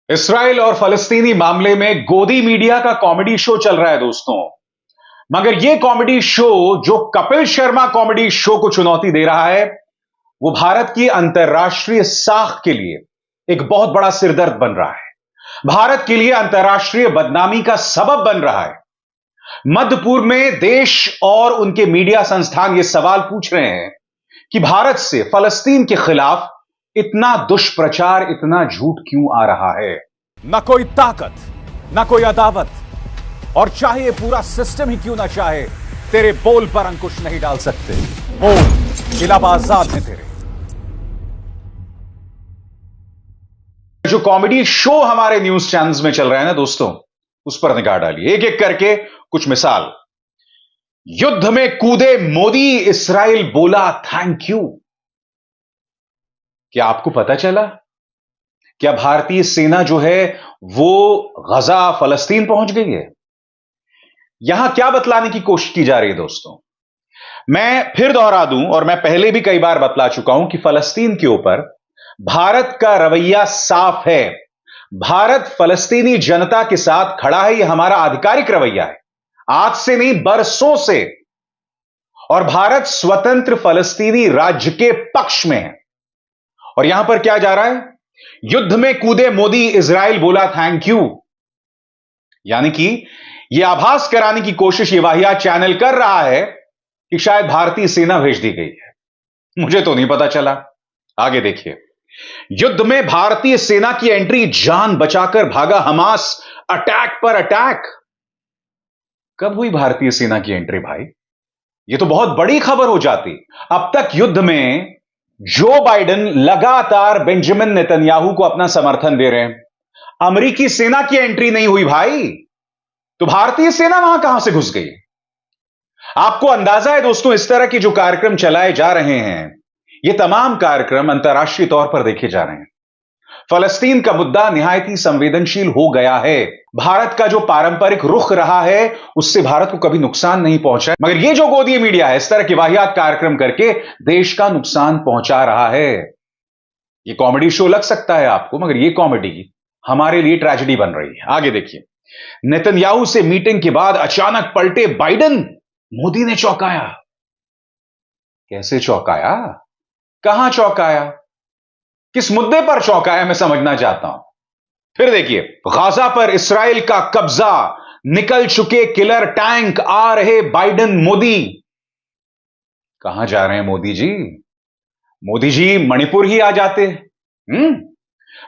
Israel और फलस्तीनी मामले में गोदी मीडिया का कॉमेडी शो चल रहा है दोस्तों। मगर यह कॉमेडी शो जो कपिल शर्मा कॉमेडी शो को चुनौती दे रहा है, वो भारत की अंतर्राष्ट्रीय साख के लिए एक बहुत बड़ा सिरदर्द बन रहा है। भारत के लिए अंतर्राष्ट्रीय बदनामी का सबब बन रहा है। मध्य पूर्व में देश और उनके मीडिया संस्थान ये सवाल पूछ रहे हैं कि भारत से फलस्तीन के खिलाफ इतना दुष्प्रचार, इतना झूठ क्यों आ रहा है। न कोई ताकत, न कोई अदावत, और चाहे ये पूरा सिस्टम ही क्यों ना चाहे, तेरे बोल पर अंकुश नहीं डाल सकते। बोल इलावा आजाद है तेरे। जो कॉमेडी शो हमारे न्यूज चैनल्स में चल रहा है ना दोस्तों, उस पर निगाह डालिए। एक एक करके कुछ मिसाल। युद्ध में कूदे मोदी, इस्राइल बोला थैंक यू। क्या आपको पता चला? क्या भारतीय सेना जो है वो गजा, फलस्तीन पहुंच गई है? यहां क्या बतलाने की कोशिश की जा रही है दोस्तों? मैं फिर दोहरा दूं, और मैं पहले भी कई बार बतला चुका हूं कि फलस्तीन के ऊपर भारत का रवैया साफ है। भारत फलस्तीनी जनता के साथ खड़ा है, यह हमारा आधिकारिक रवैया है, आज से नहीं बरसों से। और भारत स्वतंत्र फलस्तीनी राज्य के पक्ष में है। और यहां पर क्या जा रहा है? युद्ध में कूदे मोदी, इजराइल बोला थैंक यू। यानी कि यह आभास कराने की कोशिश ये वाहियात चैनल कर रहा है कि शायद भारतीय सेना भेज दी गई है। मुझे तो नहीं पता चला। आगे देखिए। युद्ध में भारतीय सेना की एंट्री, जान बचाकर भागा हमास, अटैक पर अटैक। कब हुई भारतीय सेना की एंट्री भाई? यह तो बहुत बड़ी खबर हो जाती। अब तक युद्ध में जो बाइडेन लगातार बेंजामिन नेतन्याहू को अपना समर्थन दे रहे हैं, अमेरिकी सेना की एंट्री नहीं हुई भाई, तो भारतीय सेना वहां कहां से घुस गई? आपको अंदाजा है दोस्तों, इस तरह के जो कार्यक्रम चलाए जा रहे हैं, ये तमाम कार्यक्रम अंतर्राष्ट्रीय तौर पर देखे जा रहे हैं। फलस्तीन का मुद्दा निहायत ही संवेदनशील हो गया है। भारत का जो पारंपरिक रुख रहा है, उससे भारत को कभी नुकसान नहीं पहुंचा है। मगर ये जो गोदी मीडिया है, इस तरह के वाहियात कार्यक्रम करके देश का नुकसान पहुंचा रहा है। ये कॉमेडी शो लग सकता है आपको, मगर ये कॉमेडी हमारे लिए ट्रेजेडी बन रही है। आगे देखिए। नेतन्याहू से मीटिंग के बाद अचानक पलटे बाइडेन, मोदी ने चौंकाया। कैसे चौंकाया? कहां चौंकाया? किस मुद्दे पर चौंकाया, मैं समझना चाहता हूं। फिर देखिए। गाजा पर इस्राइल का कब्जा, निकल चुके किलर टैंक, आ रहे बाइडेन मोदी। कहां जा रहे हैं मोदी जी? मोदी जी मणिपुर ही आ जाते।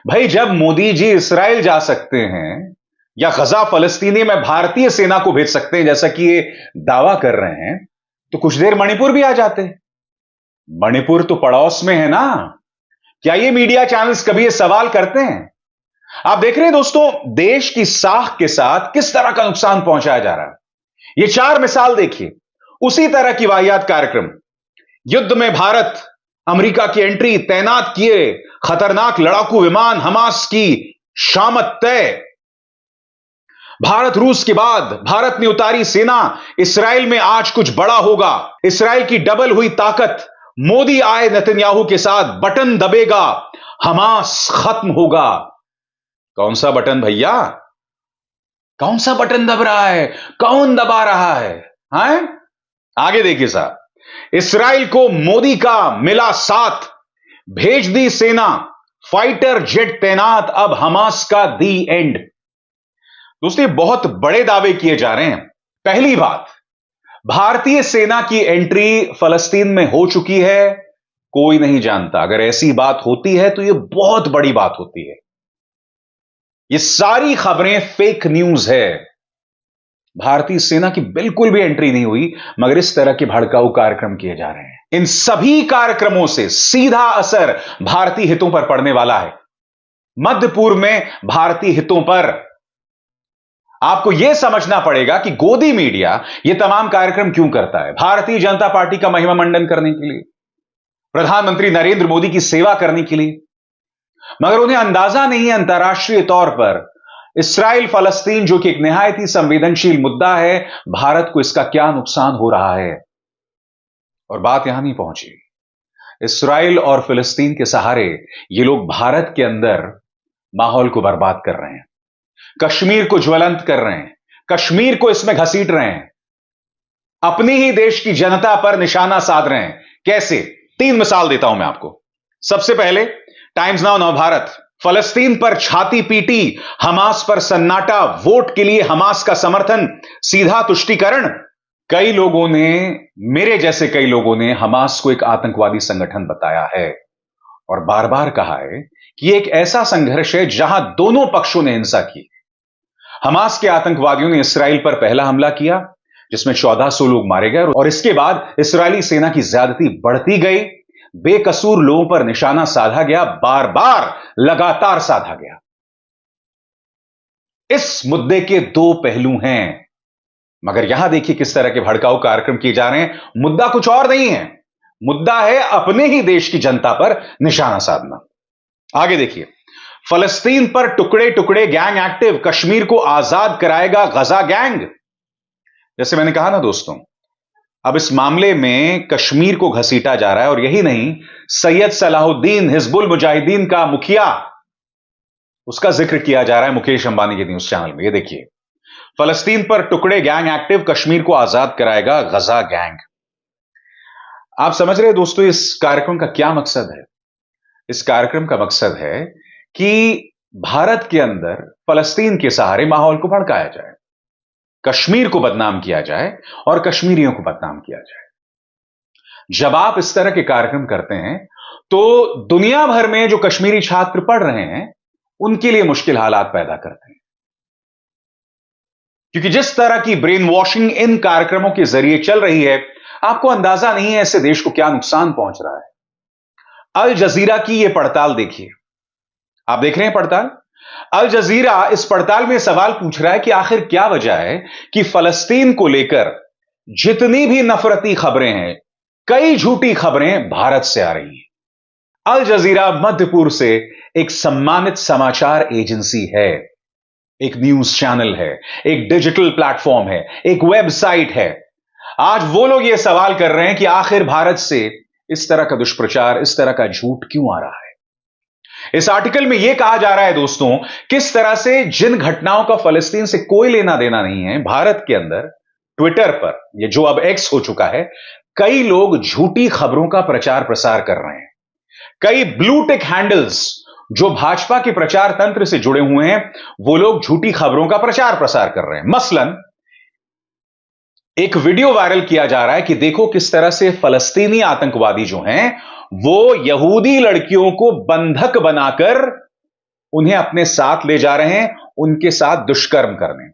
भाई, जब मोदी जी इस्राइल जा सकते हैं या गजा फलस्तीनी में भारतीय सेना को भेज सकते हैं, जैसा कि ये दावा कर रहे हैं, तो कुछ देर मणिपुर भी आ जाते। मणिपुर तो पड़ोस में है ना। क्या ये मीडिया चैनल्स कभी ये सवाल करते हैं? आप देख रहे हैं दोस्तों, देश की साख के साथ किस तरह का नुकसान पहुंचाया जा रहा है। ये चार मिसाल देखिए, उसी तरह की वाहियात कार्यक्रम। युद्ध में भारत, अमेरिका की एंट्री, तैनात किए खतरनाक लड़ाकू विमान, हमास की शामत तय। भारत रूस के बाद भारत ने उतारी सेना, इस्राइल में आज कुछ बड़ा होगा। इस्राइल की डबल हुई ताकत, मोदी आए नेतन्याहू के साथ, बटन दबेगा, हमास खत्म होगा। कौन सा बटन भैया? कौन सा बटन दब रहा है? कौन दबा रहा है? हैं? आगे देखिए साहब। इस्राइल को मोदी का मिला साथ, भेज दी सेना, फाइटर जेट तैनात, अब हमास का दी एंड। दोस्तों, ये बहुत बड़े दावे किए जा रहे हैं। पहली बात, भारतीय सेना की एंट्री फलस्तीन में हो चुकी है, कोई नहीं जानता। अगर ऐसी बात होती है तो यह बहुत बड़ी बात होती है। ये सारी खबरें फेक न्यूज है। भारतीय सेना की बिल्कुल भी एंट्री नहीं हुई, मगर इस तरह के भड़काऊ कार्यक्रम किए जा रहे हैं। इन सभी कार्यक्रमों से सीधा असर भारतीय हितों पर पड़ने वाला है। मध्य पूर्व में भारतीय हितों पर। आपको यह समझना पड़ेगा कि गोदी मीडिया यह तमाम कार्यक्रम क्यों करता है। भारतीय जनता पार्टी का महिमा मंडन करने के लिए, प्रधानमंत्री नरेंद्र मोदी की सेवा करने के लिए। मगर उन्हें अंदाजा नहीं है अंतर्राष्ट्रीय तौर पर इस्राइल फलस्तीन, जो कि एक निहायत ही संवेदनशील मुद्दा है, भारत को इसका क्या नुकसान हो रहा है। और बात यहां नहीं पहुंची। इस्राइल और फिलिस्तीन के सहारे ये लोग भारत के अंदर माहौल को बर्बाद कर रहे हैं, कश्मीर को ज्वलंत कर रहे हैं, कश्मीर को इसमें घसीट रहे हैं, अपनी ही देश की जनता पर निशाना साध रहे हैं। कैसे? 3 मिसाल देता हूं मैं आपको। सबसे पहले टाइम्स नाउ नवभारत, फलस्तीन पर छाती पीटी, हमास पर सन्नाटा, वोट के लिए हमास का समर्थन, सीधा तुष्टीकरण। कई लोगों ने, मेरे जैसे कई लोगों ने हमास को एक आतंकवादी संगठन बताया है और बार बार कहा है कि एक ऐसा संघर्ष है जहां दोनों पक्षों ने हिंसा की। हमास के आतंकवादियों ने इसराइल पर पहला हमला किया जिसमें 1400 लोग मारे गए और इसके बाद इस्राएली सेना की ज्यादती बढ़ती गई, बेकसूर लोगों पर निशाना साधा गया, बार बार लगातार साधा गया। इस मुद्दे के 2 पहलू हैं, मगर यहां देखिए किस तरह के भड़काऊ कार्यक्रम किए जा रहे हैं। मुद्दा कुछ और नहीं है, मुद्दा है अपने ही देश की जनता पर निशाना साधना। आगे देखिए, फलस्तीन पर टुकड़े टुकड़े गैंग एक्टिव, कश्मीर को आजाद कराएगा गजा गैंग। जैसे मैंने कहा ना दोस्तों, अब इस मामले में कश्मीर को घसीटा जा रहा है और यही नहीं, सैयद सलाहुद्दीन हिजबुल मुजाहिदीन का मुखिया, उसका जिक्र किया जा रहा है मुकेश अंबानी के न्यूज चैनल में। ये देखिए, फलस्तीन पर टुकड़े गैंग एक्टिव, कश्मीर को आजाद कराएगा गजा गैंग। आप समझ रहे हैं दोस्तों इस कार्यक्रम का क्या मकसद है? इस कार्यक्रम का मकसद है कि भारत के अंदर फलस्तीन के सहारे माहौल को भड़काया जाए, कश्मीर को बदनाम किया जाए और कश्मीरियों को बदनाम किया जाए। जब आप इस तरह के कार्यक्रम करते हैं तो दुनिया भर में जो कश्मीरी छात्र पढ़ रहे हैं उनके लिए मुश्किल हालात पैदा करते हैं, क्योंकि जिस तरह की ब्रेन वॉशिंग इन कार्यक्रमों के जरिए चल रही है, आपको अंदाजा नहीं है इससे देश को क्या नुकसान पहुंच रहा है। अल जजीरा की यह पड़ताल देखिए, आप देख रहे हैं पड़ताल। अल जजीरा इस पड़ताल में सवाल पूछ रहा है कि आखिर क्या वजह है कि फलस्तीन को लेकर जितनी भी नफरती खबरें हैं, कई झूठी खबरें भारत से आ रही हैं। अल जजीरा मध्य पूर्व से एक सम्मानित समाचार एजेंसी है, एक न्यूज चैनल है, एक डिजिटल प्लेटफॉर्म है, एक वेबसाइट है। आज वो लोग ये सवाल कर रहे हैं कि आखिर भारत से इस तरह का दुष्प्रचार, इस तरह का झूठ क्यों आ रहा है। इस आर्टिकल में यह कहा जा रहा है दोस्तों, किस तरह से जिन घटनाओं का फलस्तीन से कोई लेना देना नहीं है, भारत के अंदर ट्विटर पर, ये जो अब एक्स हो चुका है, कई लोग झूठी खबरों का प्रचार प्रसार कर रहे हैं। कई ब्लू टिक हैंडल्स जो भाजपा के प्रचार तंत्र से जुड़े हुए हैं, वो लोग झूठी खबरों का प्रचार प्रसार कर रहे हैं। मसलन एक वीडियो वायरल किया जा रहा है कि देखो किस तरह से फलस्तीनी आतंकवादी जो हैं वो यहूदी लड़कियों को बंधक बनाकर उन्हें अपने साथ ले जा रहे हैं, उनके साथ दुष्कर्म करने।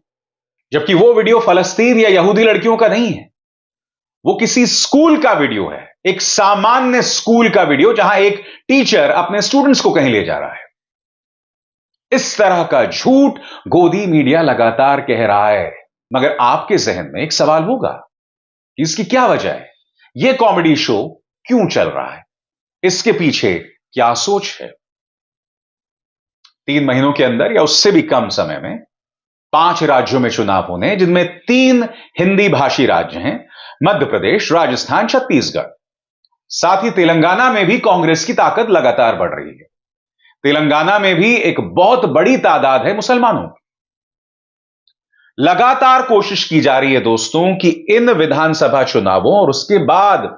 जबकि वो वीडियो फलस्तीन या यहूदी लड़कियों का नहीं है, वो किसी स्कूल का वीडियो है, एक सामान्य स्कूल का वीडियो जहां एक टीचर अपने स्टूडेंट्स को कहीं ले जा रहा है। इस तरह का झूठ गोदी मीडिया लगातार कह रहा है, मगर आपके जहन में एक सवाल होगा कि इसकी क्या वजह है, यह कॉमेडी शो क्यों चल रहा है, इसके पीछे क्या सोच है। 3 महीनों के अंदर या उससे भी कम समय में 5 राज्यों में चुनाव होने, जिनमें 3 हिंदी भाषी राज्य हैं, मध्य प्रदेश, राजस्थान, छत्तीसगढ़। साथ ही तेलंगाना में भी कांग्रेस की ताकत लगातार बढ़ रही है। तेलंगाना में भी एक बहुत बड़ी तादाद है मुसलमानों की। लगातार कोशिश की जा रही है दोस्तों कि इन विधानसभा चुनावों और उसके बाद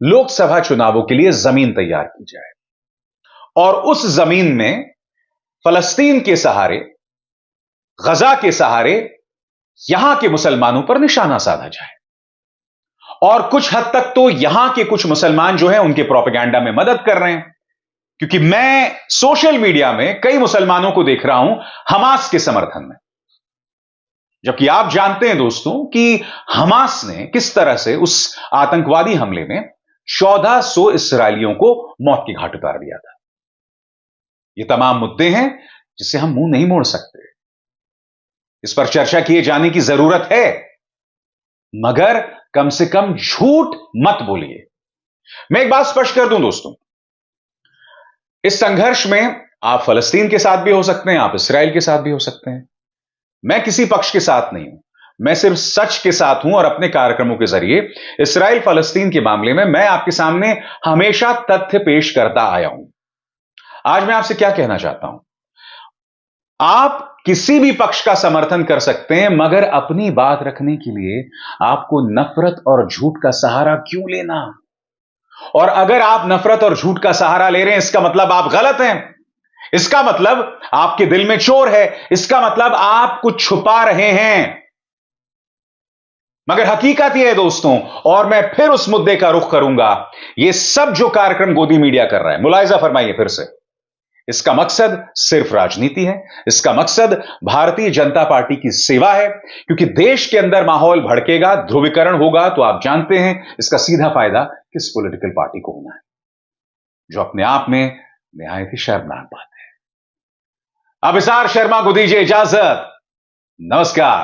लोकसभा चुनावों के लिए जमीन तैयार की जाए और उस जमीन में फलस्तीन के सहारे, गजा के सहारे यहां के मुसलमानों पर निशाना साधा जाए। और कुछ हद तक तो यहां के कुछ मुसलमान जो हैं उनके प्रोपेगेंडा में मदद कर रहे हैं, क्योंकि मैं सोशल मीडिया में कई मुसलमानों को देख रहा हूं हमास के समर्थन में। जबकि आप जानते हैं दोस्तों कि हमास ने किस तरह से उस आतंकवादी हमले में 1400 इस्राएलियों को मौत की घाट उतार दिया था। ये तमाम मुद्दे हैं जिससे हम मुंह नहीं मोड़ सकते, इस पर चर्चा किए जाने की जरूरत है, मगर कम से कम झूठ मत बोलिए। मैं एक बात स्पष्ट कर दूं दोस्तों, इस संघर्ष में आप फलस्तीन के साथ भी हो सकते हैं, आप इसराइल के साथ भी हो सकते हैं। मैं किसी पक्ष के साथ नहीं हूं, मैं सिर्फ सच के साथ हूं और अपने कार्यक्रमों के जरिए इसराइल फलस्तीन के मामले में मैं आपके सामने हमेशा तथ्य पेश करता आया हूं। आज मैं आपसे क्या कहना चाहता हूं, आप किसी भी पक्ष का समर्थन कर सकते हैं, मगर अपनी बात रखने के लिए आपको नफरत और झूठ का सहारा क्यों लेना? और अगर आप नफरत और झूठ का सहारा ले रहे हैं, इसका मतलब आप गलत हैं। इसका मतलब आपके दिल में चोर है। इसका मतलब आप कुछ छुपा रहे हैं। मगर हकीकत यह है दोस्तों, और मैं फिर उस मुद्दे का रुख करूंगा, यह सब जो कार्यक्रम गोदी मीडिया कर रहा है, मुलाहिजा फरमाइए फिर से, इसका मकसद सिर्फ राजनीति है। इसका मकसद भारतीय जनता पार्टी की सेवा है, क्योंकि देश के अंदर माहौल भड़केगा, ध्रुवीकरण होगा, तो आप जानते हैं इसका सीधा फायदा किस पॉलिटिकल पार्टी को होना है, जो अपने आप में निहायत ही शर्मनाक बात है। अब इसार शर्मा को दीजिए इजाजत। नमस्कार।